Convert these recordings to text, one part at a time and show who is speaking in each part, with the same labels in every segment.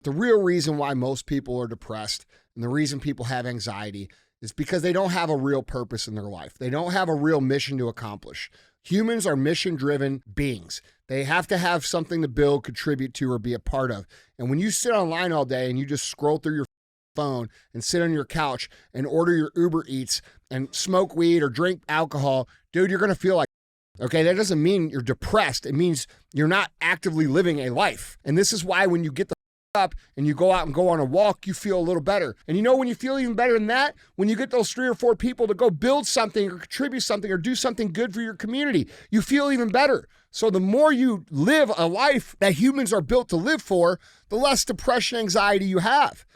Speaker 1: The real reason why most people are depressed and the reason people have anxiety is because they don't have a real purpose in their life. They don't have a real mission to accomplish. Humans are mission-driven beings. They have to have something to build, contribute to, or be a part of. And when you sit online all day and you just scroll through your phone and sit on your couch and order your Uber Eats and smoke weed or drink alcohol, dude, you're going to feel like, okay, that doesn't mean you're depressed. It means you're not actively living a life. And this is why when you get the up and you go out and go on a walk, you feel a little better. And you know when you feel even better than that? When you get those 3 or 4 people to go build something or contribute something or do something good for your community, you feel even better. So the more you live a life that humans are built to live for, the less depression, anxiety you have.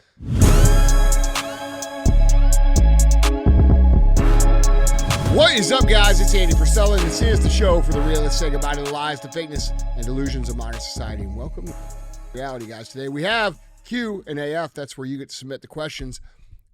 Speaker 1: What is up, guys? It's Andy Frisella, and this is the show for the realists. Say goodbye to the lies, the fakeness, and delusions of modern society. And welcome to reality, guys. Today we have Q&AF. That's where you get to submit the questions,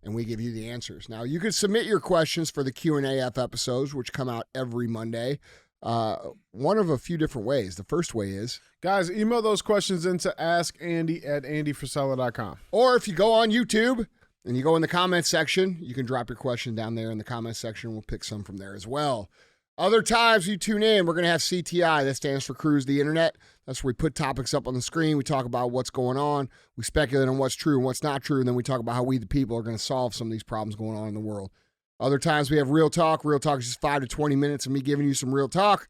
Speaker 1: and we give you the answers. Now, you can submit your questions for the Q&AF episodes, which come out every Monday. One of a few different ways. The first way is,
Speaker 2: guys, email those questions into askandy@andyfrisella.com.
Speaker 1: Or if you go on YouTube and you go in the comment section, you can drop your question down there in the comment section. We'll pick some from there as well. Other times you tune in, we're going to have CTI. That stands for Cruise the Internet. That's where we put topics up on the screen. We talk about what's going on. We speculate on what's true and what's not true. And then we talk about how we, the people, are going to solve some of these problems going on in the world. Other times we have Real Talk. Real Talk is just 5 to 20 minutes of me giving you some real talk.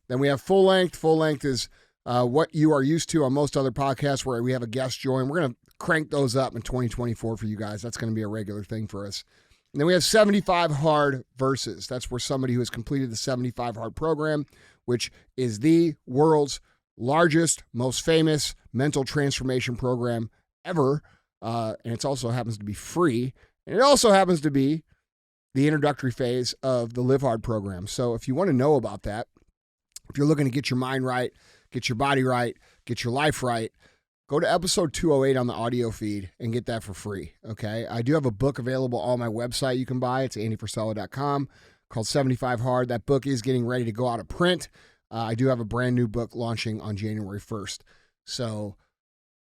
Speaker 1: Then we have Full Length. Full Length is what you are used to on most other podcasts where we have a guest join. We're going to crank those up in 2024 for you guys. That's going to be a regular thing for us. And then we have 75 Hard Versus. That's where somebody who has completed the 75 Hard program, which is the world's largest, most famous mental transformation program ever. And it also happens to be free. And it also happens to be the introductory phase of the Live Hard program. So if you want to know about that, if you're looking to get your mind right, get your body right, get your life right, go to episode 208 on the audio feed and get that for free, okay? I do have a book available on my website you can buy. It's andyfrisella.com called 75 Hard. That book is getting ready to go out of print. I do have a brand new book launching on January 1st. So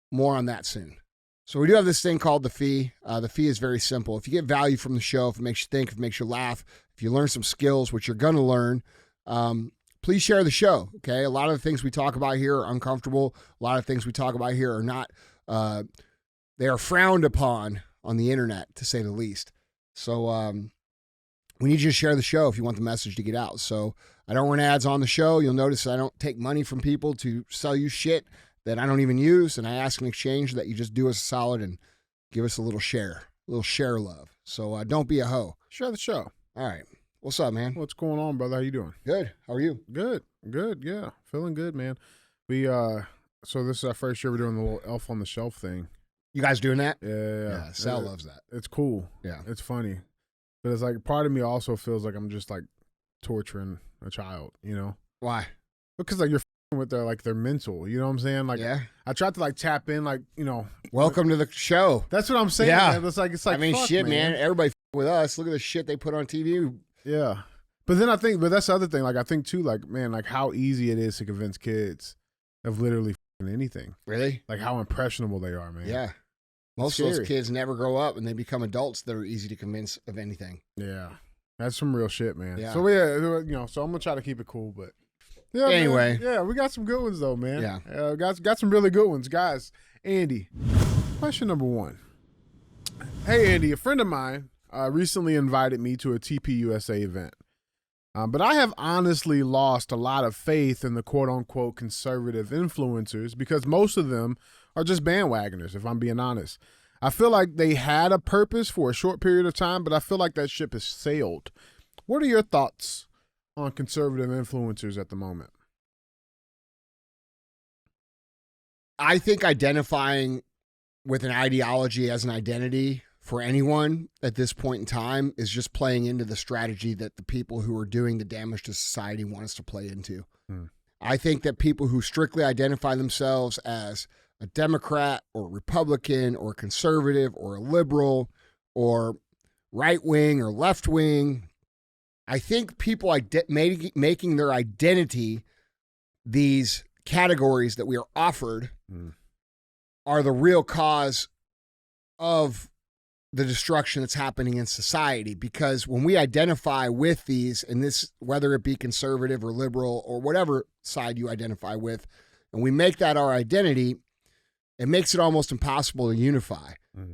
Speaker 1: more on that soon. So we do have this thing called the fee. The fee is very simple. If you get value from the show, if it makes you think, if it makes you laugh, if you learn some skills, which you're going to learn, please share the show, okay? A lot of the things we talk about here are uncomfortable. A lot of things we talk about here are not, they are frowned upon on the internet, to say the least. So we need you to share the show if you want the message to get out. So I don't run ads on the show. You'll notice I don't take money from people to sell you shit that I don't even use, and I ask in exchange that you just do us a solid and give us a little share love. So don't be a hoe.
Speaker 2: Share the show.
Speaker 1: All right. What's up, man?
Speaker 2: What's going on, brother? How you doing?
Speaker 1: Good. How are you?
Speaker 2: Good. Yeah, feeling good, man. We so this is our first year we're doing the little Elf on the Shelf thing.
Speaker 1: You guys doing that?
Speaker 2: Yeah.
Speaker 1: Sal loves that.
Speaker 2: It's cool.
Speaker 1: Yeah.
Speaker 2: It's funny, but it's like part of me also feels like I'm just like torturing a child, you know?
Speaker 1: Why?
Speaker 2: Because like you're with their mental, you know what I'm saying? Like,
Speaker 1: yeah.
Speaker 2: I tried to like tap in, like, you know.
Speaker 1: Welcome to the show.
Speaker 2: That's what I'm saying.
Speaker 1: Yeah.
Speaker 2: Man. It's like
Speaker 1: I mean,
Speaker 2: fuck,
Speaker 1: shit, man. Everybody with us. Look at the shit they put on TV.
Speaker 2: Yeah. But then but that's the other thing. Like, I think too, like, man, like how easy it is to convince kids of literally anything.
Speaker 1: Really?
Speaker 2: Like how impressionable they are, man.
Speaker 1: Yeah. Most of those kids never grow up and they become adults that are easy to convince of anything.
Speaker 2: Yeah. That's some real shit, man.
Speaker 1: Yeah.
Speaker 2: So you know, so I'm gonna try to keep it cool, but yeah.
Speaker 1: Anyway.
Speaker 2: Man, yeah, we got some good ones though, man.
Speaker 1: Yeah.
Speaker 2: Got some really good ones, guys. Andy, question number 1. Hey, Andy, a friend of mine recently invited me to a TPUSA event. But I have honestly lost a lot of faith in the quote-unquote conservative influencers because most of them are just bandwagoners, if I'm being honest. I feel like they had a purpose for a short period of time, but I feel like that ship has sailed. What are your thoughts on conservative influencers at the moment?
Speaker 1: I think identifying with an ideology as an identity for anyone at this point in time is just playing into the strategy that the people who are doing the damage to society want us to play into. I think that people who strictly identify themselves as a Democrat or Republican or conservative or a liberal or right-wing or left-wing, I think people making their identity these categories that we are offered are the real cause of the destruction that's happening in society. Because when we identify with these, and this, whether it be conservative or liberal or whatever side you identify with, and we make that our identity, it makes it almost impossible to unify.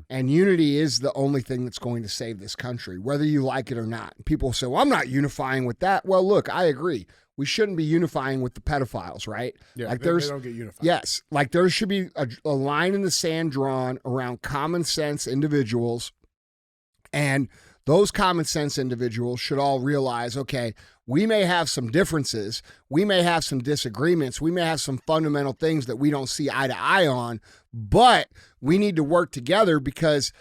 Speaker 1: And unity is the only thing that's going to save this country, whether you like it or not. People say, well, I'm not unifying with that. Well, look, I agree. We shouldn't be unifying with the pedophiles, right?
Speaker 2: Yeah,
Speaker 1: like
Speaker 2: they don't get unified.
Speaker 1: Yes, like there should be a line in the sand drawn around common sense individuals, and those common sense individuals should all realize, okay, we may have some differences, we may have some disagreements, we may have some fundamental things that we don't see eye to eye on, but we need to work together, because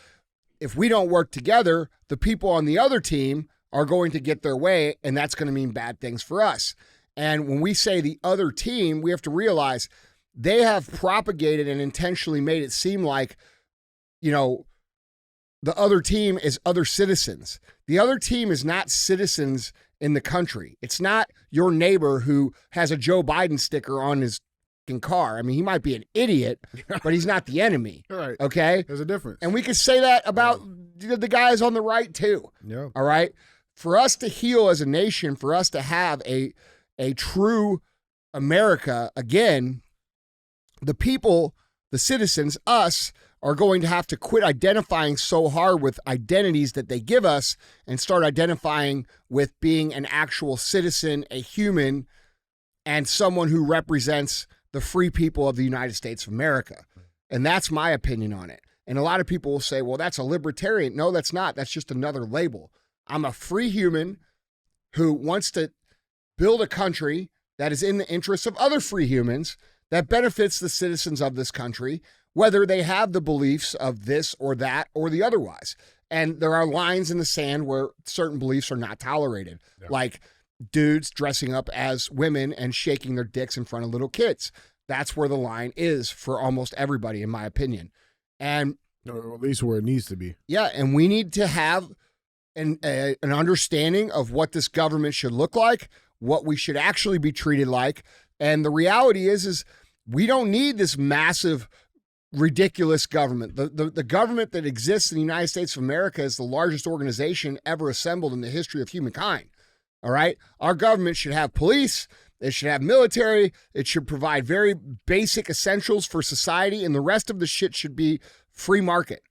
Speaker 1: if we don't work together, the people on the other team are going to get their way, and that's going to mean bad things for us. And when we say the other team, we have to realize they have propagated and intentionally made it seem like, the other team is other citizens. The other team is not citizens in the country. It's not your neighbor who has a Joe Biden sticker on his car. I mean, he might be an idiot, but he's not the enemy.
Speaker 2: Right.
Speaker 1: Okay?
Speaker 2: There's a difference.
Speaker 1: And we could say that about the guys on the right too.
Speaker 2: Yeah.
Speaker 1: All right? For us to heal as a nation, for us to have a true America, again, the people, the citizens, us, are going to have to quit identifying so hard with identities that they give us and start identifying with being an actual citizen, a human, and someone who represents the free people of the United States of America. And that's my opinion on it. And a lot of people will say, well, that's a libertarian. No, that's not. That's just another label. I'm a free human who wants to build a country that is in the interests of other free humans, that benefits the citizens of this country, whether they have the beliefs of this or that or the otherwise. And there are lines in the sand where certain beliefs are not tolerated, like dudes dressing up as women and shaking their dicks in front of little kids. That's where the line is for almost everybody, in my opinion. And
Speaker 2: or at least where it needs to be.
Speaker 1: Yeah, and we need to have an understanding of what this government should look like, what we should actually be treated like. And the reality is we don't need this massive, ridiculous government. The government that exists in the United States of America is the largest organization ever assembled in the history of humankind. All right? Our government should have police. It should have military. It should provide very basic essentials for society, and the rest of the shit should be free market.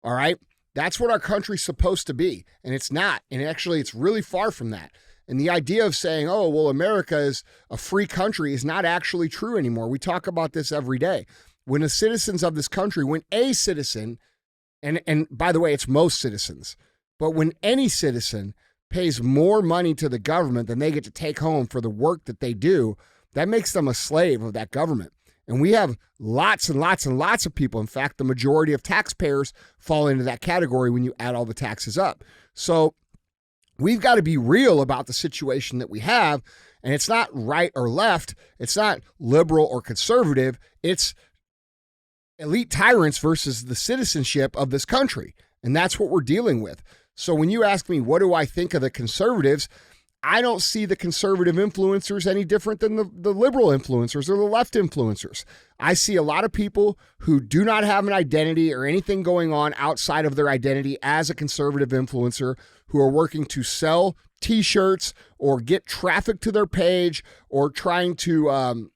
Speaker 1: All right? That's what our country's supposed to be, and it's not. And actually, it's really far from that. And the idea of saying, oh, well, America is a free country is not actually true anymore. We talk about this every day. When the citizens of this country, when a citizen, and by the way, it's most citizens, but when any citizen pays more money to the government than they get to take home for the work that they do, that makes them a slave of that government. And we have lots and lots and lots of people. In fact, the majority of taxpayers fall into that category when you add all the taxes up. So we've got to be real about the situation that we have. And it's not right or left. It's not liberal or conservative. It's elite tyrants versus the citizenship of this country. And that's what we're dealing with. So when you ask me, what do I think of the conservatives? I don't see the conservative influencers any different than the liberal influencers or the left influencers. I see a lot of people who do not have an identity or anything going on outside of their identity as a conservative influencer, who are working to sell t-shirts or get traffic to their page or trying to,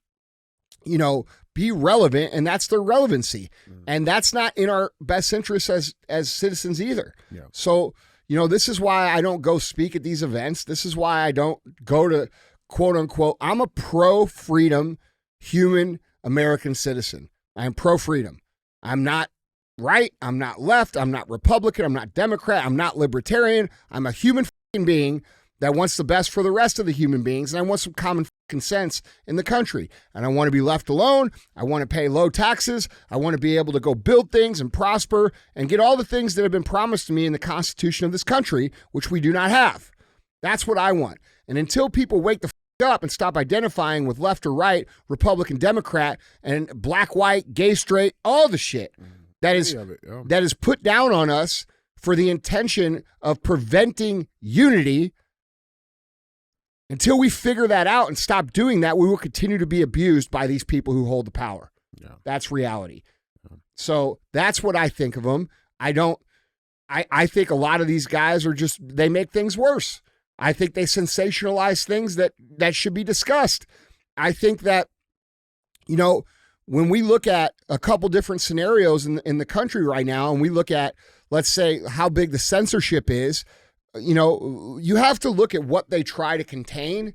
Speaker 1: be relevant, and that's their relevancy. And that's not in our best interest as citizens either. Yeah. So, this is why I don't go speak at these events. This is why I don't go to, quote unquote, I'm a pro-freedom human American citizen. I'm pro-freedom. I'm not right. I'm not left. I'm not Republican. I'm not Democrat. I'm not libertarian. I'm a human being that wants the best for the rest of the human beings, and I want some common sense in the country. And I want to be left alone. I want to pay low taxes. I want to be able to go build things and prosper and get all the things that have been promised to me in the Constitution of this country, which we do not have. That's what I want. And until people wake the up and stop identifying with left or right, Republican, Democrat, and black, white, gay, straight, all the shit that is put down on us for the intention of preventing unity. Until we figure that out and stop doing that, we will continue to be abused by these people who hold the power. Yeah. That's reality. Yeah. So that's what I think of them. I think a lot of these guys are just, they make things worse. I think they sensationalize things that should be discussed. I think that, you know, when we look at a couple different scenarios in the country right now, and we look at, let's say, how big the censorship is, you know, you have to look at what they try to contain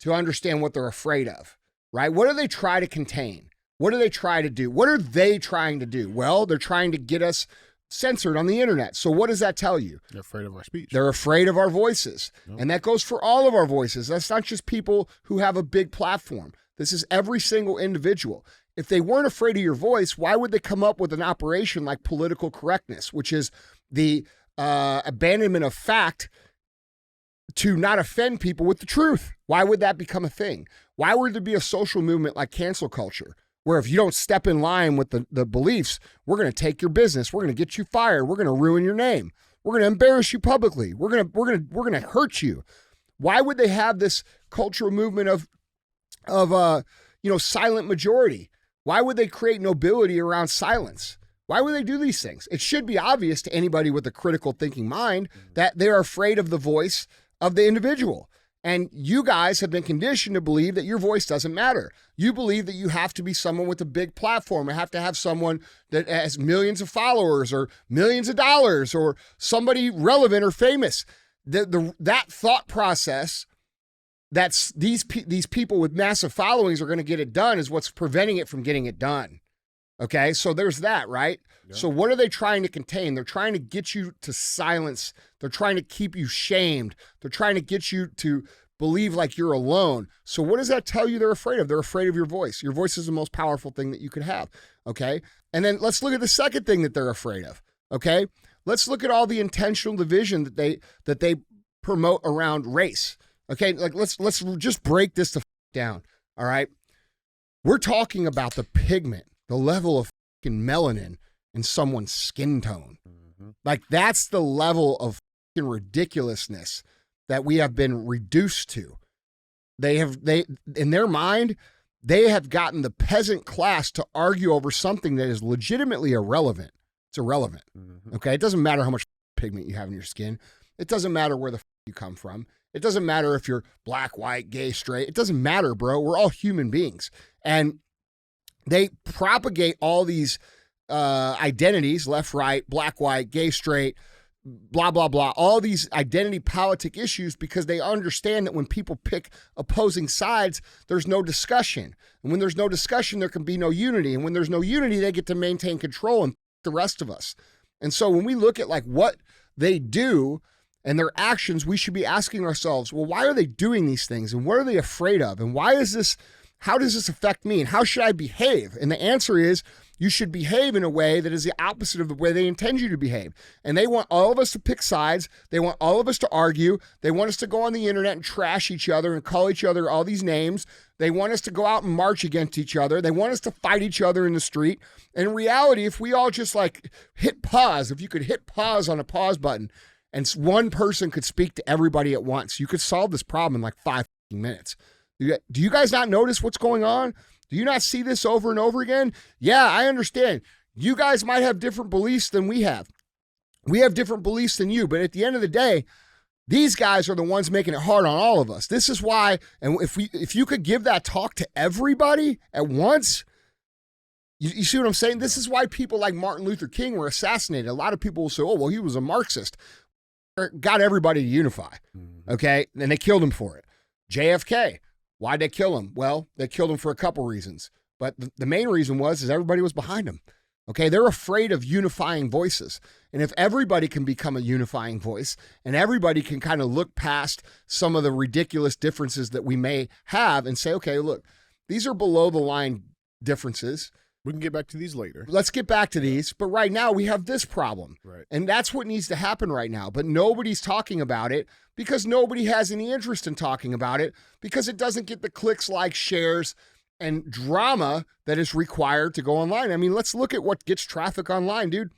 Speaker 1: to understand what they're afraid of, right? What do they try to contain? What do they try to do? What are they trying to do? Well, they're trying to get us censored on the internet. So what does that tell you?
Speaker 2: They're afraid of our speech.
Speaker 1: They're afraid of our voices.
Speaker 2: Yep.
Speaker 1: And that goes for all of our voices. That's not just people who have a big platform. This is every single individual. If they weren't afraid of your voice, why would they come up with an operation like political correctness, which is the abandonment of fact to not offend people with the truth? Why would that become a thing? Why would there be a social movement like cancel culture, where if you don't step in line with the beliefs, we're going to take your business, we're going to get you fired, we're going to ruin your name, we're going to embarrass you publicly, we're going to hurt you? Why would they have this cultural movement of silent majority? Why would they create nobility around silence? Why would they do these things? It should be obvious to anybody with a critical thinking mind that they're afraid of the voice of the individual. And you guys have been conditioned to believe that your voice doesn't matter. You believe that you have to be someone with a big platform. You have to have someone that has millions of followers or millions of dollars or somebody relevant or famous. That thought process, that's these people with massive followings are going to get it done, is what's preventing it from getting it done. Okay, so there's that, right? Yeah. So what are they trying to contain? They're trying to get you to silence. They're trying to keep you shamed. They're trying to get you to believe like you're alone. So what does that tell you they're afraid of? They're afraid of your voice. Your voice is the most powerful thing that you could have, okay? And then let's look at the second thing that they're afraid of, okay? Let's look at all the intentional division that they promote around race, okay? Like let's just break this down, all right? We're talking about the pigment, the level of fucking melanin in someone's skin tone. Mm-hmm. Like that's the level of fucking ridiculousness that we have been reduced to. They in their mind, they have gotten the peasant class to argue over something that is legitimately irrelevant. It's irrelevant. Mm-hmm. Okay. It doesn't matter how much pigment you have in your skin. It doesn't matter where the you come from. It doesn't matter if you're black, white, gay, straight. It doesn't matter, bro. We're all human beings. And they propagate all these identities, left, right, black, white, gay, straight, blah, blah, blah, all these identity politic issues, because they understand that when people pick opposing sides, there's no discussion. And when there's no discussion, there can be no unity. And when there's no unity, they get to maintain control and the rest of us. And so when we look at like what they do and their actions, we should be asking ourselves, well, why are they doing these things? And what are they afraid of? And how does this affect me? And how should I behave? And the answer is, you should behave in a way that is the opposite of the way they intend you to behave. And they want all of us to pick sides. They want all of us to argue. They want us to go on the internet and trash each other and call each other all these names. They want us to go out and march against each other. They want us to fight each other in the street. And in reality, if we all just like hit pause, if you could hit pause on a pause button and one person could speak to everybody at once, you could solve this problem in like 5 minutes. Do you guys not notice what's going on? Do you not see this over and over again? Yeah, I understand. You guys might have different beliefs than we have. We have different beliefs than you, but at the end of the day, these guys are the ones making it hard on all of us. This is why, and if you could give that talk to everybody at once, you see what I'm saying? This is why people like Martin Luther King were assassinated. A lot of people will say, oh, well, he was a Marxist. Got everybody to unify, okay? And they killed him for it. JFK. Why'd they kill him? Well, they killed him for a couple reasons. But the main reason is everybody was behind him. Okay, they're afraid of unifying voices. And if everybody can become a unifying voice and everybody can kind of look past some of the ridiculous differences that we may have and say, okay, look, these are below the line differences.
Speaker 2: We can get back to these later.
Speaker 1: Let's get back to these. But right now we have this problem.
Speaker 2: Right.
Speaker 1: And that's what needs to happen right now. But nobody's talking about it because nobody has any interest in talking about it because it doesn't get the clicks, likes, shares, and drama that is required to go online. I mean, let's look at what gets traffic online, dude.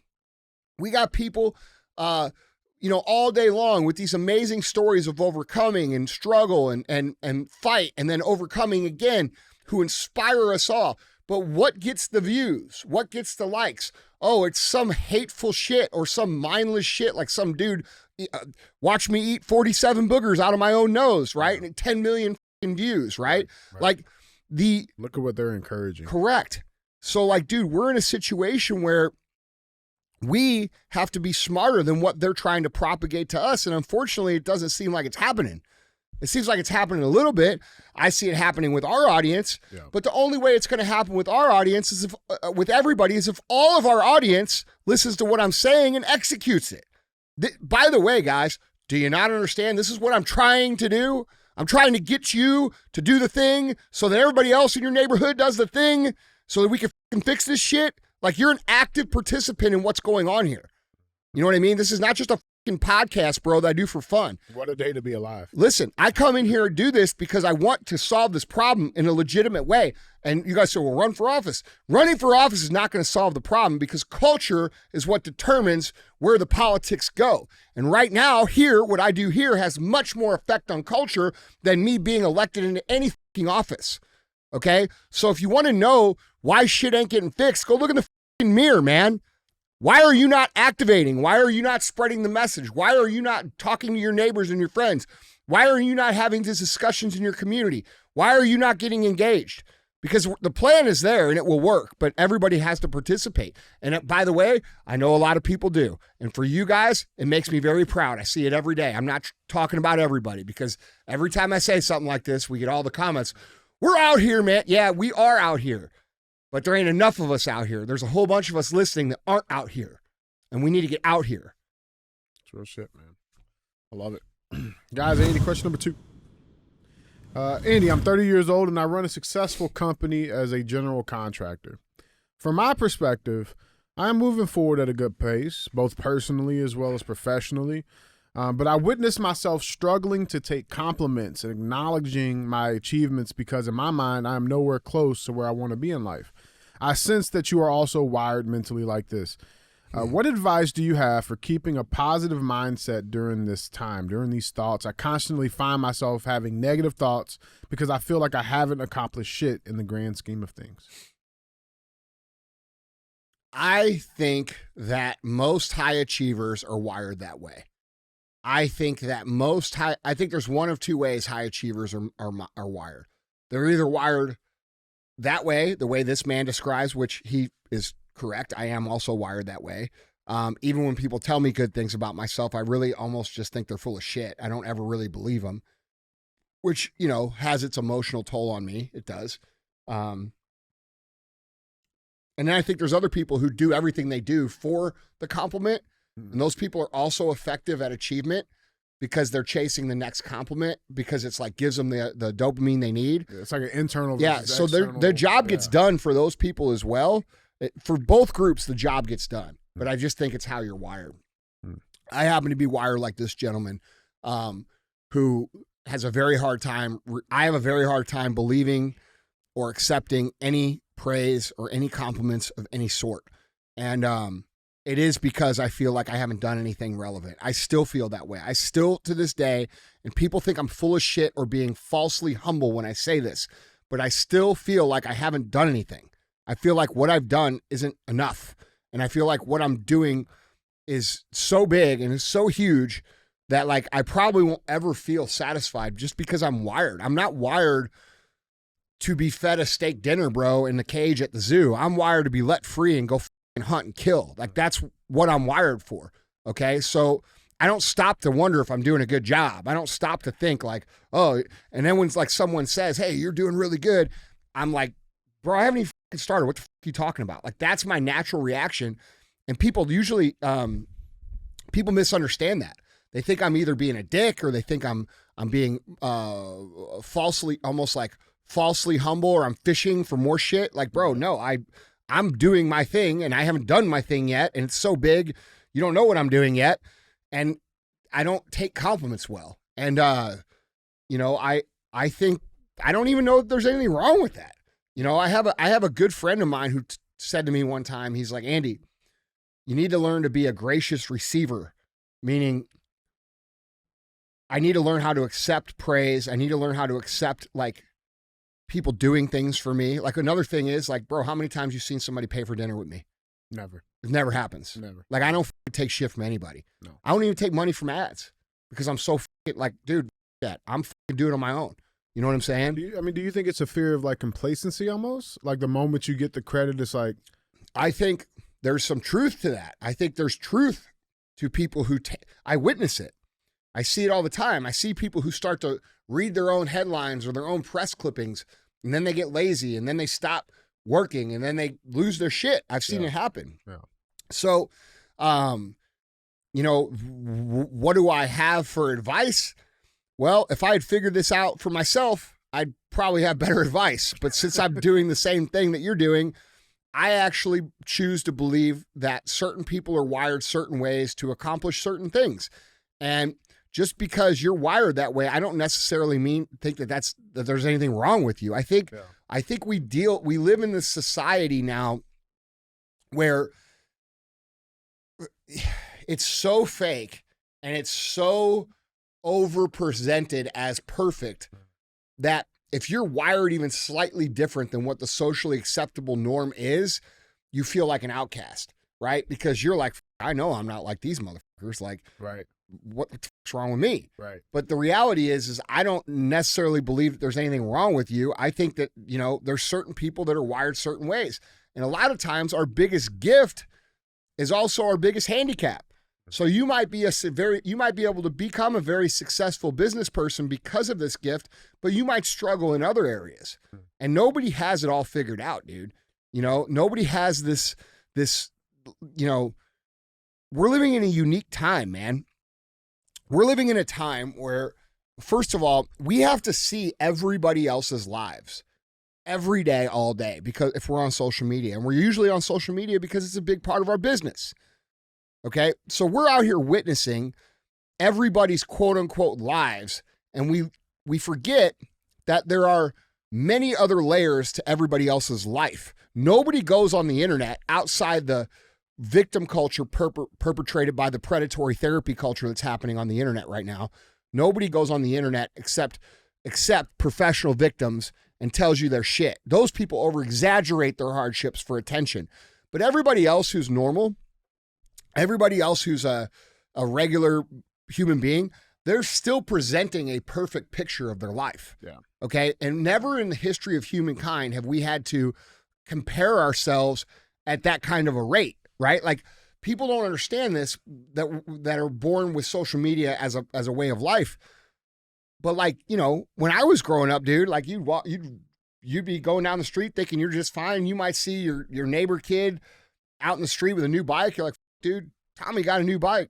Speaker 1: We got people, all day long with these amazing stories of overcoming and struggle and fight and then overcoming again, who inspire us all. But what gets the views? What gets the likes? Oh, it's some hateful shit or some mindless shit like some dude watch me eat 47 boogers out of my own nose, right? And 10 million views, right? Like
Speaker 2: look at what they're encouraging.
Speaker 1: Correct. So like, dude, we're in a situation where we have to be smarter than what they're trying to propagate to us. And unfortunately, it doesn't seem like it's happening. It seems like it's happening a little bit. I see it happening with our audience, but the only way it's going to happen with our audience is if, with everybody, is if all of our audience listens to what I'm saying and executes it. By the way, guys, do you not understand? This is what I'm trying to do. I'm trying to get you to do the thing so that everybody else in your neighborhood does the thing so that we can fix this shit. Like, you're an active participant in what's going on here. You know what I mean? This is not just a podcast, bro, that I do for fun.
Speaker 2: What a day to be alive.
Speaker 1: Listen, I come in here and do this because I want to solve this problem in a legitimate way. And you guys say, well, run for office. Running for office is not going to solve the problem because culture is what determines where the politics go. And right now, here, what I do here has much more effect on culture than me being elected into any fucking office. Okay? So if you want to know why shit ain't getting fixed, go look in the fucking mirror, man. Why are you not activating? Why are you not spreading the message? Why are you not talking to your neighbors and your friends? Why are you not having these discussions in your community? Why are you not getting engaged? Because the plan is there and it will work, but everybody has to participate. And by the way, I know a lot of people do. And for you guys, it makes me very proud. I see it every day. I'm not talking about everybody because every time I say something like this, we get all the comments. We're out here, man. Yeah, we are out here. But there ain't enough of us out here. There's a whole bunch of us listening that aren't out here. And we need to get out here.
Speaker 2: It's real shit, man. I love it. Guys, Andy, question number 2. Andy, I'm 30 years old and I run a successful company as a general contractor. From my perspective, I am moving forward at a good pace, both personally as well as professionally. But I witnessed myself struggling to take compliments and acknowledging my achievements because in my mind, I am nowhere close to where I want to be in life. I sense that you are also wired mentally like this. What advice do you have for keeping a positive mindset during this time, during these thoughts? I constantly find myself having negative thoughts because I feel like I haven't accomplished shit in the grand scheme of things.
Speaker 1: I think that most high achievers are wired that way. I think that I think there's one of two ways high achievers are wired. They're either wired that way, the way this man describes, which he is correct. I am also wired that way. Even when people tell me good things about myself, I really almost just think they're full of shit. I don't ever really believe them, which, you know, has its emotional toll on me. It does. And then I think there's other people who do everything they do for the compliment. And those people are also effective at achievement because they're chasing the next compliment because it's like gives them the dopamine they need.
Speaker 2: It's like an internal.
Speaker 1: Yeah. So their job gets done for those people as well. For both groups, the job gets done. But I just think it's how you're wired. I happen to be wired like this gentleman who has a very hard time. I have a very hard time believing or accepting any praise or any compliments of any sort. And it is because I feel like I haven't done anything relevant. I still feel that way. I still, to this day, and people think I'm full of shit or being falsely humble when I say this, but I still feel like I haven't done anything. I feel like what I've done isn't enough. And I feel like what I'm doing is so big and is so huge that like I probably won't ever feel satisfied just because I'm wired. I'm not wired to be fed a steak dinner, bro, in the cage at the zoo. I'm wired to be let free and go and hunt and kill. Like that's what I'm wired for. Okay. So I don't stop to wonder if I'm doing a good job. I don't stop to think like, oh, and then when it's like someone says, hey, you're doing really good. I'm like, bro, I haven't even started. What the are you talking about? Like that's my natural reaction. And people usually, people misunderstand that. They think I'm either being a dick or they think I'm being falsely, almost like falsely humble or I'm fishing for more shit. Like, bro, no, I'm doing my thing and I haven't done my thing yet. And it's so big, you don't know what I'm doing yet. And I don't take compliments well. And, you know, I think, I don't even know if there's anything wrong with that. You know, I have a good friend of mine who said to me one time, he's like, Andy, you need to learn to be a gracious receiver, meaning I need to learn how to accept praise. I need to learn how to accept like people doing things for me. Like another thing is like, bro, how many times you seen somebody pay for dinner with me?
Speaker 2: Never.
Speaker 1: It never happens.
Speaker 2: Never.
Speaker 1: Like I don't take shit from anybody.
Speaker 2: No.
Speaker 1: I don't even take money from ads because I'm so like, dude, that I'm doing it on my own. You know what I'm saying?
Speaker 2: Do you think it's a fear of like complacency almost? Like the moment you get the credit, it's like.
Speaker 1: I think there's some truth to that. I think there's truth to people who I witness it. I see it all the time. I see people who start to read their own headlines or their own press clippings, and then they get lazy, and then they stop working, and then they lose their shit. I've seen it happen.
Speaker 2: Yeah.
Speaker 1: So, you know, what do I have for advice? Well, if I had figured this out for myself, I'd probably have better advice. But since I'm doing the same thing that you're doing, I actually choose to believe that certain people are wired certain ways to accomplish certain things. And just because you're wired that way, I don't necessarily think that there's anything wrong with you. I think we live in this society now where it's so fake and it's so over-presented as perfect that if you're wired even slightly different than what the socially acceptable norm is, you feel like an outcast, right? Because you're like, I know I'm not like these motherfuckers. Like,
Speaker 2: right.
Speaker 1: What's wrong with me?
Speaker 2: Right.
Speaker 1: But the reality is I don't necessarily believe that there's anything wrong with you. I think that, you know, there's certain people that are wired certain ways. And a lot of times our biggest gift is also our biggest handicap. So you might be able to become a very successful business person because of this gift, but you might struggle in other areas. And nobody has it all figured out, dude. You know, nobody has this, you know, we're living in a unique time, man. We're living in a time where, first of all, we have to see everybody else's lives every day, all day, because if we're on social media, and we're usually on social media because it's a big part of our business. Okay, so we're out here witnessing everybody's quote unquote lives, and we forget that there are many other layers to everybody else's life. Nobody goes on the internet outside the victim culture perpetrated by the predatory therapy culture that's happening on the internet right now. Nobody goes on the internet except professional victims and tells you their shit. Those people over-exaggerate their hardships for attention. But everybody else who's normal, everybody else who's a regular human being, they're still presenting a perfect picture of their life. Yeah. Okay. And never in the history of humankind have we had to compare ourselves at that kind of a rate, right? Like people don't understand this that are born with social media as a way of life. But like, you know, when I was growing up, dude, like you'd be going down the street thinking you're just fine. You might see your neighbor kid out in the street with a new bike. You're like, dude, Tommy got a new bike.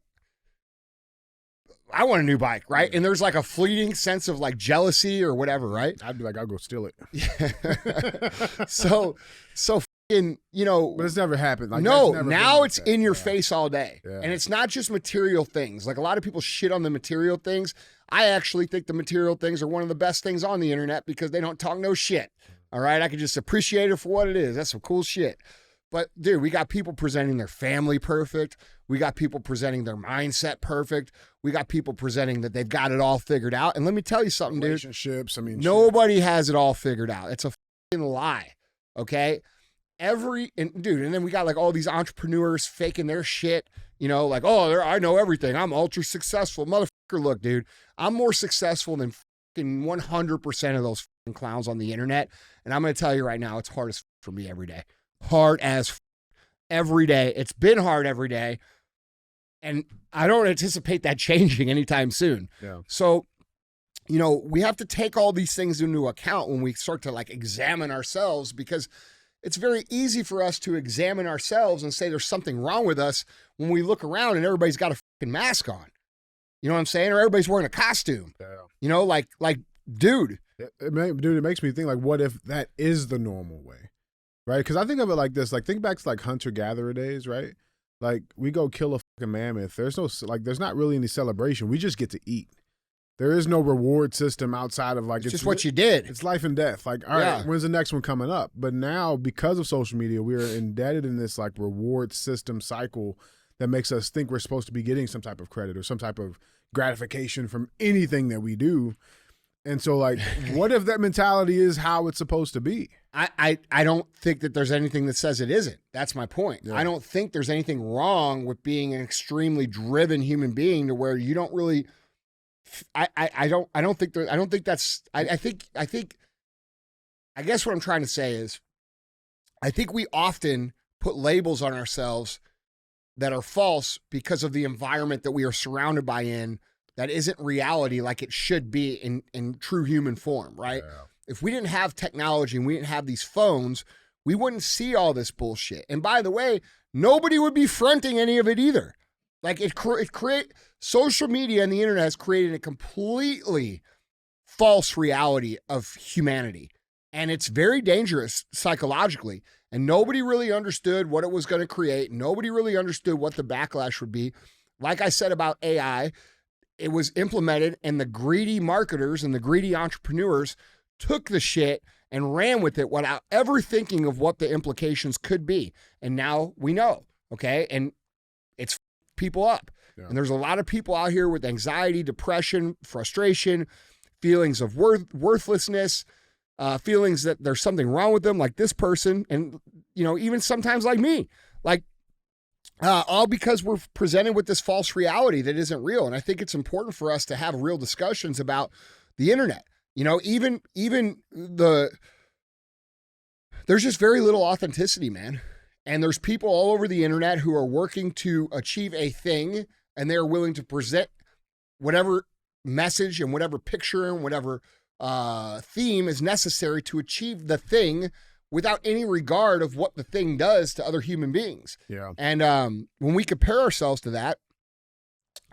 Speaker 1: I want a new bike, right? And there's like a fleeting sense of like jealousy or whatever, right?
Speaker 2: I'd be like, I'll go steal it.
Speaker 1: Yeah. so fucking, you know.
Speaker 2: But it's never happened. Like,
Speaker 1: no,
Speaker 2: never
Speaker 1: now
Speaker 2: like
Speaker 1: it's
Speaker 2: that.
Speaker 1: in your face all day.
Speaker 2: Yeah.
Speaker 1: And it's not just material things. Like a lot of people shit on the material things. I actually think the material things are one of the best things on the internet because they don't talk no shit. All right? I can just appreciate it for what it is. That's some cool shit. But dude, we got people presenting their family perfect. We got people presenting their mindset perfect. We got people presenting that they've got it all figured out. And let me tell you something, dude.
Speaker 2: Relationships, I mean,
Speaker 1: nobody has it all figured out. It's a fucking lie. Okay? And then we got like all these entrepreneurs faking their shit, you know, like, oh, I know everything. I'm ultra successful. Motherfucker, look, dude, I'm more successful than fucking 100% of those fucking clowns on the internet. And I'm going to tell you right now, it's hard as for me every day. Hard as every day. It's been hard every day. And I don't anticipate that changing anytime soon.
Speaker 2: Yeah.
Speaker 1: So, you know, we have to take all these things into account when we start to like examine ourselves, because it's very easy for us to examine ourselves and say there's something wrong with us when we look around and everybody's got a fucking mask on. You know what I'm saying? Or everybody's wearing a costume. Yeah. You know, like, dude.
Speaker 2: It makes me think, like, what if that is the normal way? Right? Because I think of it like this. Like, think back to like hunter-gatherer days, right? Like, we go kill a fucking mammoth. There's not really any celebration. We just get to eat. There is no reward system outside of like
Speaker 1: it's just what you did.
Speaker 2: It's life and death. Like, all right, when's the next one coming up? But now, because of social media, we are indebted in this like reward system cycle that makes us think we're supposed to be getting some type of credit or some type of gratification from anything that we do. And so, like, what if that mentality is how it's supposed to be?
Speaker 1: I don't think that there's anything that says it isn't. That's my point.
Speaker 2: Yeah.
Speaker 1: I don't think there's anything wrong with being an extremely driven human being to where you don't really. I don't think that's. I guess what I'm trying to say is, I think we often put labels on ourselves that are false because of the environment that we are surrounded by that isn't reality like it should be in true human form, right?
Speaker 2: Yeah.
Speaker 1: If we didn't have technology and we didn't have these phones, we wouldn't see all this bullshit. And by the way, nobody would be fronting any of it either. Like social media and the internet has created a completely false reality of humanity. And it's very dangerous psychologically. And nobody really understood what it was going to create. Nobody really understood what the backlash would be. Like I said about AI, it was implemented and the greedy marketers and the greedy entrepreneurs took the shit and ran with it without ever thinking of what the implications could be. And now we know, okay? And it's people up. Yeah. And there's a lot of people out here with anxiety, depression, frustration, feelings of worthlessness, feelings that there's something wrong with them, like this person, and even sometimes like me, all because we're presented with this false reality that isn't real. And I think it's important for us to have real discussions about the internet. Even there's just very little authenticity, man. And there's people all over the internet who are working to achieve a thing, and they're willing to present whatever message and whatever picture and whatever theme is necessary to achieve the thing without any regard of what the thing does to other human beings.
Speaker 2: Yeah.
Speaker 1: And when we compare ourselves to that,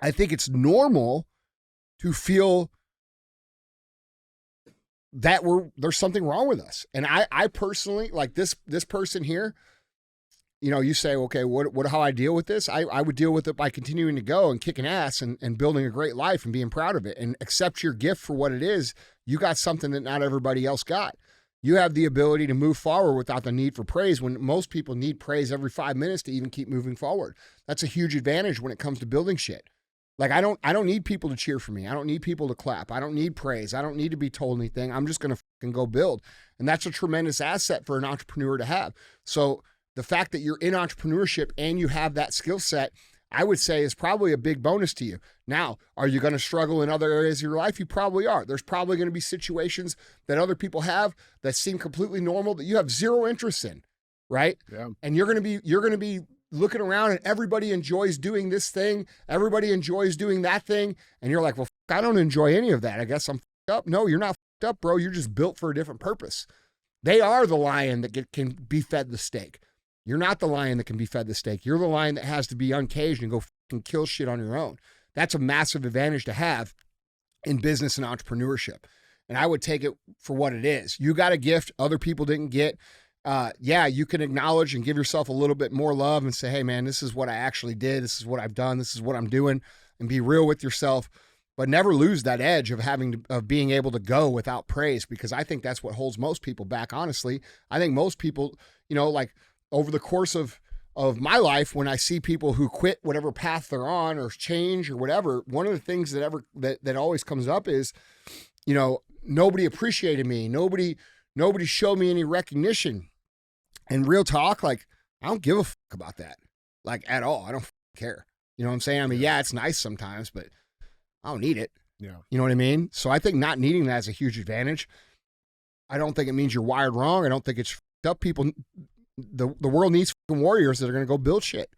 Speaker 1: I think it's normal to feel that there's something wrong with us. And I personally, like this person here, you say, okay, how I deal with this? I would deal with it by continuing to go and kicking ass and building a great life and being proud of it and accept your gift for what it is. You got something that not everybody else got. You have the ability to move forward without the need for praise, when most people need praise every 5 minutes to even keep moving forward. That's a huge advantage when it comes to building shit. Like I don't need people to cheer for me. I don't need people to clap. I don't need praise. I don't need to be told anything. I'm just going to fucking go build. And that's a tremendous asset for an entrepreneur to have. So the fact that you're in entrepreneurship and you have that skill set, I would say is probably a big bonus to you. Now, are you going to struggle in other areas of your life? You probably are. There's probably going to be situations that other people have that seem completely normal that you have zero interest in, right?
Speaker 2: Yeah.
Speaker 1: And you're going to be looking around and everybody enjoys doing this thing. Everybody enjoys doing that thing. And you're like, well, I don't enjoy any of that. I guess I'm up. No, you're not up, bro. You're just built for a different purpose. They are the lion that can be fed the steak. You're not the lion that can be fed the steak. You're the lion that has to be uncaged and go fucking kill shit on your own. That's a massive advantage to have in business and entrepreneurship. And I would take it for what it is. You got a gift other people didn't get. You can acknowledge and give yourself a little bit more love and say, hey, man, this is what I actually did. This is what I've done. This is what I'm doing. And be real with yourself. But never lose that edge of being able to go without praise, because I think that's what holds most people back, honestly. I think most people, over the course of my life, when I see people who quit whatever path they're on or change or whatever, one of the things that always comes up is, nobody appreciated me. Nobody showed me any recognition. And real talk, I don't give a fuck about that, at all. I don't care. You know what I'm saying? I mean, yeah, it's nice sometimes, but I don't need it.
Speaker 2: Yeah.
Speaker 1: You know what I mean? So I think not needing that is a huge advantage. I don't think it means you're wired wrong. I don't think it's fucked up. People, the world needs fucking warriors that are going to go build shit.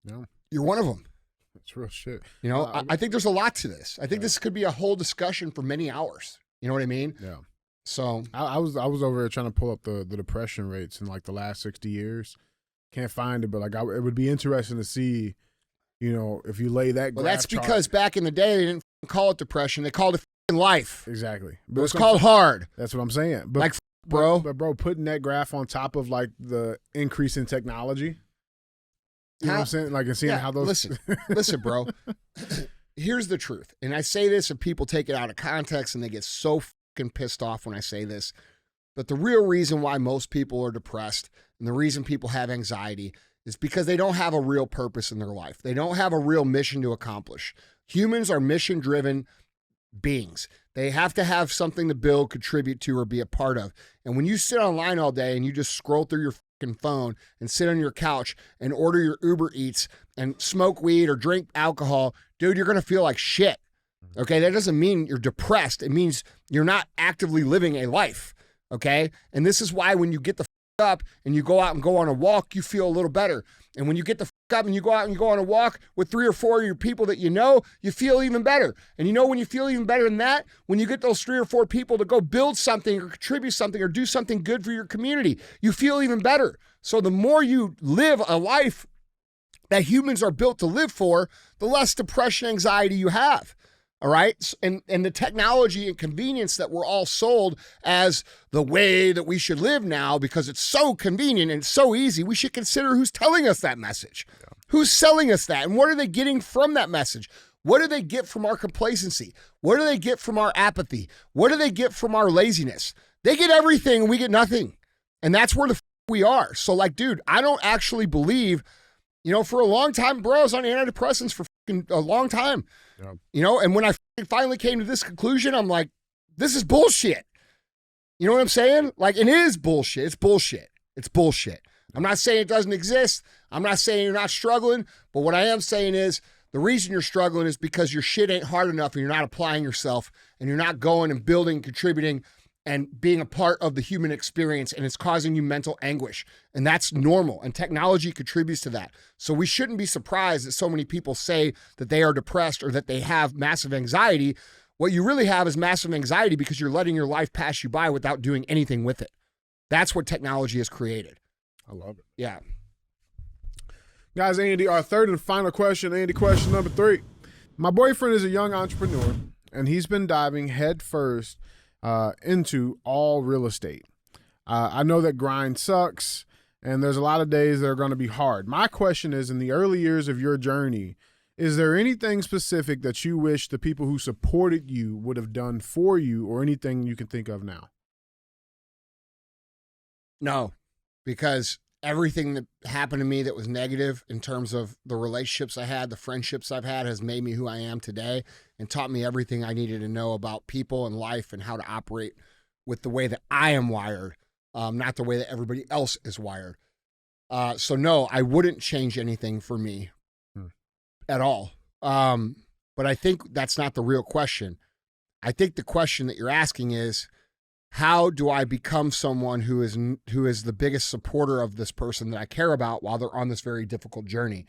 Speaker 2: No.
Speaker 1: You're one of them.
Speaker 2: That's real shit.
Speaker 1: I think there's a lot to this. I think this could be a whole discussion for many hours. You know what I mean?
Speaker 2: Yeah.
Speaker 1: So
Speaker 2: I was over here trying to pull up the depression rates in the last 60 years. Can't find it, but it would be interesting to see, if you lay that.
Speaker 1: Well, that's because back in the day they didn't call it depression; they called it life.
Speaker 2: Exactly.
Speaker 1: But it was called hard.
Speaker 2: That's what I'm saying. But,
Speaker 1: bro,
Speaker 2: putting that graph on top of the increase in technology. You know what I'm saying? And seeing how those.
Speaker 1: Listen, bro. Here's the truth, and I say this, and people take it out of context, and they get so fucking pissed off when I say this. But the real reason why most people are depressed and the reason people have anxiety is because they don't have a real purpose in their life. They don't have a real mission to accomplish. Humans are mission driven. beings. They have to have something to build, contribute to, or be a part of. And when you sit online all day and you just scroll through your fucking phone and sit on your couch and order your Uber Eats and smoke weed or drink alcohol, dude, you're going to feel like shit. Okay, that doesn't mean you're depressed. It means you're not actively living a life. Okay, and this is why when you get the up and you go out and go on a walk, you feel a little better. And when you get the up and you go out and you go on a walk with 3 or 4 of your people that you know, you feel even better. And you know when you feel even better than that? When you get those 3 or 4 people to go build something or contribute something or do something good for your community, you feel even better. So the more you live a life that humans are built to live for, the less depression, anxiety you have. All right. And the technology and convenience that we're all sold as the way that we should live now, because it's so convenient and so easy, we should consider who's telling us that message. Yeah. Who's selling us that? And what are they getting from that message? What do they get from our complacency? What do they get from our apathy? What do they get from our laziness? They get everything and we get nothing. And that's where we are. So like, dude, I don't actually believe, for a long time, bro, I was on antidepressants for a long time. Yeah. And when I finally came to this conclusion, I'm like, this is bullshit. You know what I'm saying? Like, it is bullshit. It's bullshit. It's bullshit. I'm not saying it doesn't exist. I'm not saying you're not struggling. But what I am saying is the reason you're struggling is because your shit ain't hard enough and you're not applying yourself and you're not going and building, contributing, and being a part of the human experience, and it's causing you mental anguish. And that's normal, and technology contributes to that. So we shouldn't be surprised that so many people say that they are depressed or that they have massive anxiety. What you really have is massive anxiety because you're letting your life pass you by without doing anything with it. That's what technology has created.
Speaker 2: I love it.
Speaker 1: Yeah.
Speaker 2: Guys, Andy, our third and final question. Andy, question number 3. My boyfriend is a young entrepreneur, and he's been diving headfirst into all real estate. I know that grind sucks and there's a lot of days that are going to be hard. My question is, in the early years of your journey, is there anything specific that you wish the people who supported you would have done for you, or anything you can think of now?
Speaker 1: No, because everything that happened to me that was negative in terms of the relationships I had, the friendships I've had, has made me who I am today and taught me everything I needed to know about people and life and how to operate with the way that I am wired, not the way that everybody else is wired. So no, I wouldn't change anything for me at all. But I think that's not the real question. I think the question that you're asking is, how do I become someone who is the biggest supporter of this person that I care about while they're on this very difficult journey?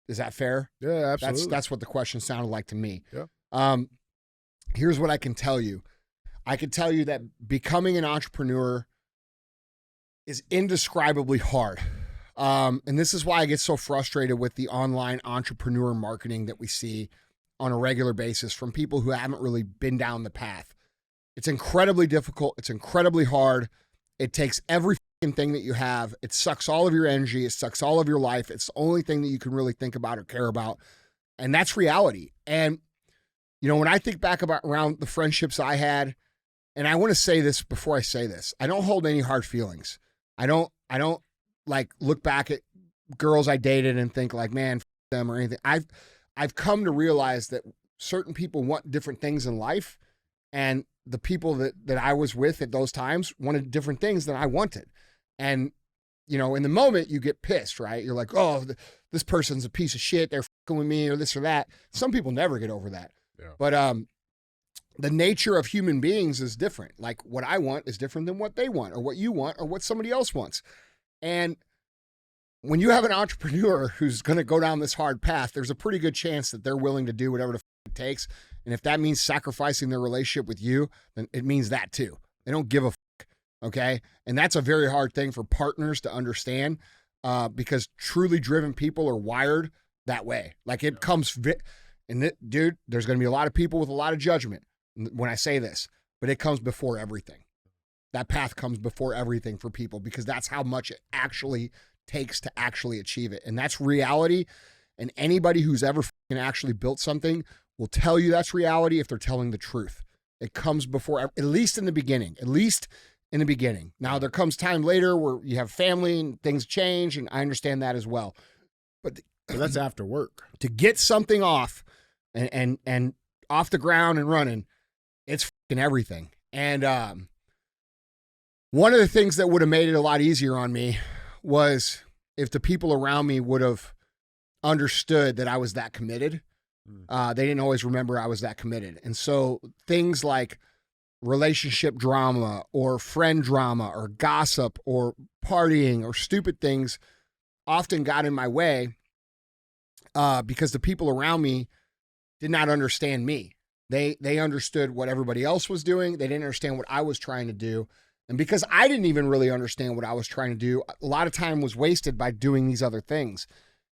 Speaker 1: Is that fair?
Speaker 2: Yeah, absolutely.
Speaker 1: That's what the question sounded like to me.
Speaker 2: Yeah.
Speaker 1: Here's what I can tell you. I can tell you that becoming an entrepreneur is indescribably hard. And this is why I get so frustrated with the online entrepreneur marketing that we see on a regular basis from people who haven't really been down the path. It's incredibly difficult. It's incredibly hard. It takes every thing that you have. It sucks all of your energy. It sucks all of your life. It's the only thing that you can really think about or care about. And that's reality. And, when I think back around the friendships I had, and I want to say this before I say this, I don't hold any hard feelings. I don't like look back at girls I dated and think like, man, them or anything. I've come to realize that certain people want different things in life, and the people that I was with at those times wanted different things than I wanted. And, in the moment you get pissed, right? You're like, oh, this person's a piece of shit. They're fucking with me or this or that. Some people never get over that. Yeah. But the nature of human beings is different. Like what I want is different than what they want or what you want or what somebody else wants. And when you have an entrepreneur who's going to go down this hard path, there's a pretty good chance that they're willing to do whatever the it takes. And if that means sacrificing their relationship with you, then it means that too. They don't give a fuck, okay? And that's a very hard thing for partners to understand because truly driven people are wired that way. Like it comes, dude, there's going to be a lot of people with a lot of judgment when I say this, but it comes before everything. That path comes before everything for people because that's how much it actually takes to actually achieve it. And that's reality. And anybody who's ever actually built something will tell you that's reality if they're telling the truth. It comes before, at least in the beginning, Now there comes time later where you have family and things change, and I understand that as well. But
Speaker 2: that's after work.
Speaker 1: To get something off and off the ground and running, it's fucking everything. And one of the things that would have made it a lot easier on me was if the people around me would have understood that I was that committed. They didn't always remember I was that committed. And so things like relationship drama or friend drama or gossip or partying or stupid things often got in my way because the people around me did not understand me. They understood what everybody else was doing. They didn't understand what I was trying to do. And because I didn't even really understand what I was trying to do, a lot of time was wasted by doing these other things.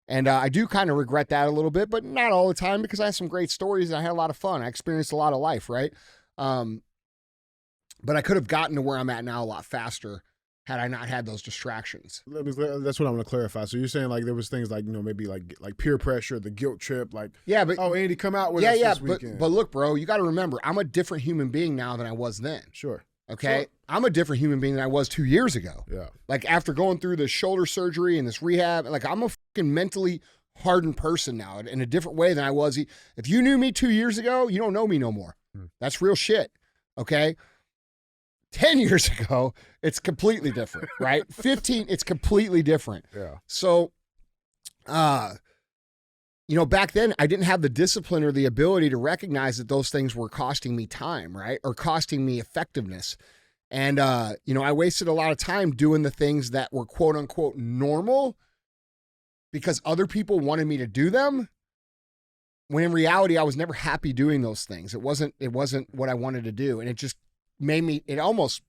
Speaker 1: And I do kind of regret that a little bit, but not all the time, because I had some great stories and I had a lot of fun. I experienced a lot of life, right? But I could have gotten to where I'm at now a lot faster had I not had those distractions.
Speaker 2: That's what I'm going to clarify. So you're saying like there was things like, maybe like peer pressure, the guilt trip, like,
Speaker 1: yeah, but
Speaker 2: oh, Andy, come out with us this weekend.
Speaker 1: But look, bro, you got to remember, I'm a different human being now than I was then.
Speaker 2: Sure.
Speaker 1: Okay.
Speaker 2: Sure.
Speaker 1: I'm a different human being than I was 2 years ago.
Speaker 2: Yeah.
Speaker 1: Like after going through this shoulder surgery and this rehab, like I'm a fucking mentally hardened person now in a different way than I was. If you knew me 2 years ago, you don't know me no more. That's real shit. Okay. 10 years ago, it's completely different, right? 15, it's completely different.
Speaker 2: Yeah.
Speaker 1: So, back then I didn't have the discipline or the ability to recognize that those things were costing me time, right? Or costing me effectiveness. And, I wasted a lot of time doing the things that were quote unquote normal because other people wanted me to do them. When in reality, I was never happy doing those things. It wasn't what I wanted to do. And it just it almost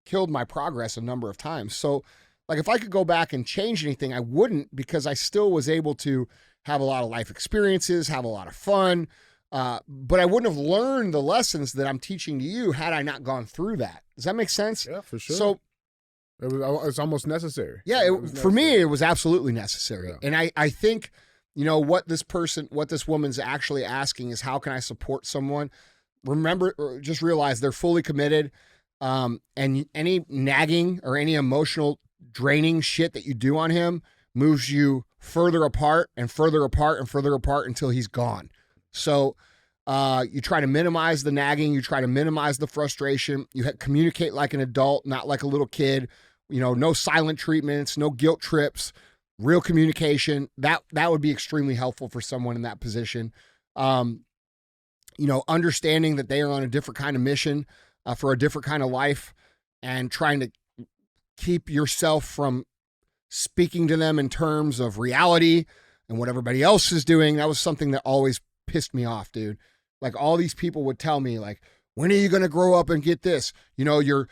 Speaker 1: killed my progress a number of times. So like if I could go back and change anything, I wouldn't, because I still was able to have a lot of life experiences, have a lot of fun. But I wouldn't have learned the lessons that I'm teaching to you had I not gone through that. Does that make sense?
Speaker 2: Yeah, for sure.
Speaker 1: So
Speaker 2: it's almost necessary.
Speaker 1: Yeah, for me, it was absolutely necessary.
Speaker 2: Yeah.
Speaker 1: And I think, what this woman's actually asking is, how can I support someone? Remember, just realize they're fully committed. And any nagging or any emotional draining shit that you do on him moves you further apart and further apart and further apart until he's gone. So you try to minimize the nagging. You try to minimize the frustration. You communicate like an adult, not like a little kid. No silent treatments, no guilt trips, real communication. That would be extremely helpful for someone in that position. Understanding that they are on a different kind of mission for a different kind of life, and trying to keep yourself from speaking to them in terms of reality and what everybody else is doing. That was something that always pissed me off, dude. Like all these people would tell me like, when are you going to grow up and get this? You're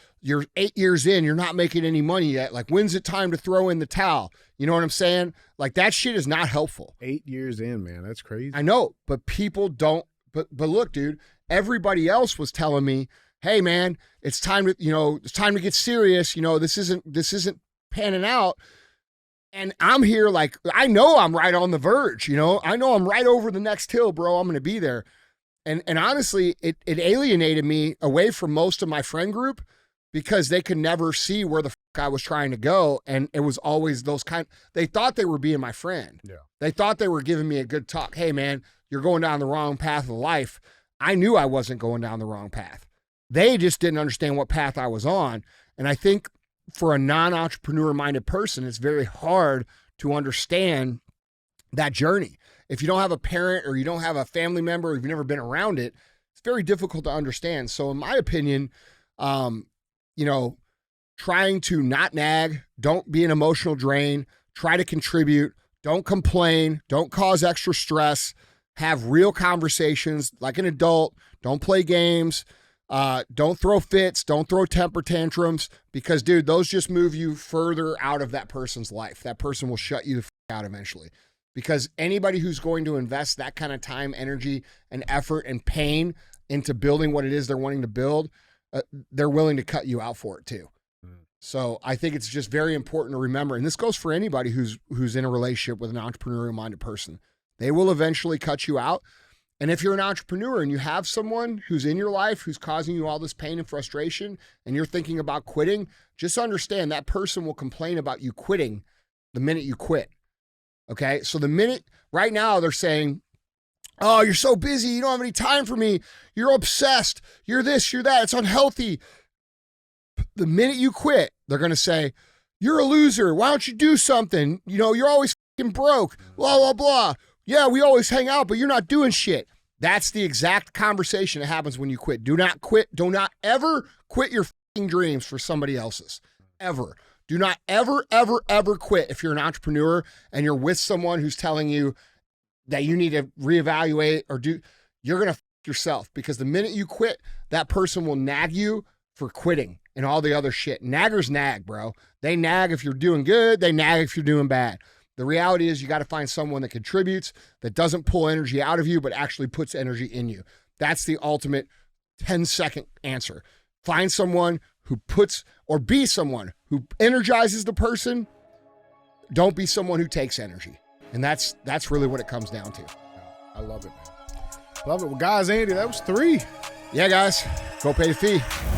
Speaker 1: 8 years in, you're not making any money yet. Like, when's it time to throw in the towel? You know what I'm saying? Like that shit is not helpful.
Speaker 2: 8 years in, man. That's crazy.
Speaker 1: I know, but people don't, but look, dude, everybody else was telling me, hey man, it's time to get serious. This isn't panning out. And I'm here like, I know I'm right on the verge, I know I'm right over the next hill, bro. I'm going to be there. And honestly, it alienated me away from most of my friend group because they could never see where the fuck I was trying to go. And it was always they thought they were being my friend.
Speaker 2: Yeah.
Speaker 1: They thought they were giving me a good talk. Hey man, you're going down the wrong path of life. I knew I wasn't going down the wrong path. They just didn't understand what path I was on. And I think for a non-entrepreneur minded person, it's very hard to understand that journey. If you don't have a parent or you don't have a family member, or you've never been around it, it's very difficult to understand. So in my opinion, trying to not nag, don't be an emotional drain, try to contribute, don't complain, don't cause extra stress, have real conversations like an adult, don't play games, don't throw fits, don't throw temper tantrums, because dude, those just move you further out of that person's life. That person will shut you the out eventually. Because anybody who's going to invest that kind of time, energy, and effort and pain into building what it is they're wanting to build, they're willing to cut you out for it too. So I think it's just very important to remember, and this goes for anybody who's in a relationship with an entrepreneurial-minded person. They will eventually cut you out. And if you're an entrepreneur and you have someone who's in your life who's causing you all this pain and frustration, and you're thinking about quitting, just understand that person will complain about you quitting the minute you quit. Okay, so right now they're saying, Oh, you're so busy. You don't have any time for me. You're obsessed. You're this, you're that. It's unhealthy. The minute you quit, they're going to say, you're a loser. Why don't you do something? You know, you're always fucking broke. Blah, blah, blah. Yeah, we always hang out, but you're not doing shit. That's the exact conversation that happens when you quit. Do not quit. Do not ever quit your fucking dreams for somebody else's. Ever. Do not ever, ever, ever quit if you're an entrepreneur and you're with someone who's telling you that you need to reevaluate or do. You're going to fuck yourself, because the minute you quit, that person will nag you for quitting and all the other shit. Naggers nag, bro. They nag if you're doing good. They nag if you're doing bad. The reality is you got to find someone that contributes, that doesn't pull energy out of you, but actually puts energy in you. That's the ultimate 10-second answer. Find someone who puts, or be someone who energizes the person. Don't be someone who takes energy. And that's really what it comes down to.
Speaker 2: I love it, man. Love it. Well, guys, Andy, that was 3.
Speaker 1: Yeah, guys, go pay the fee.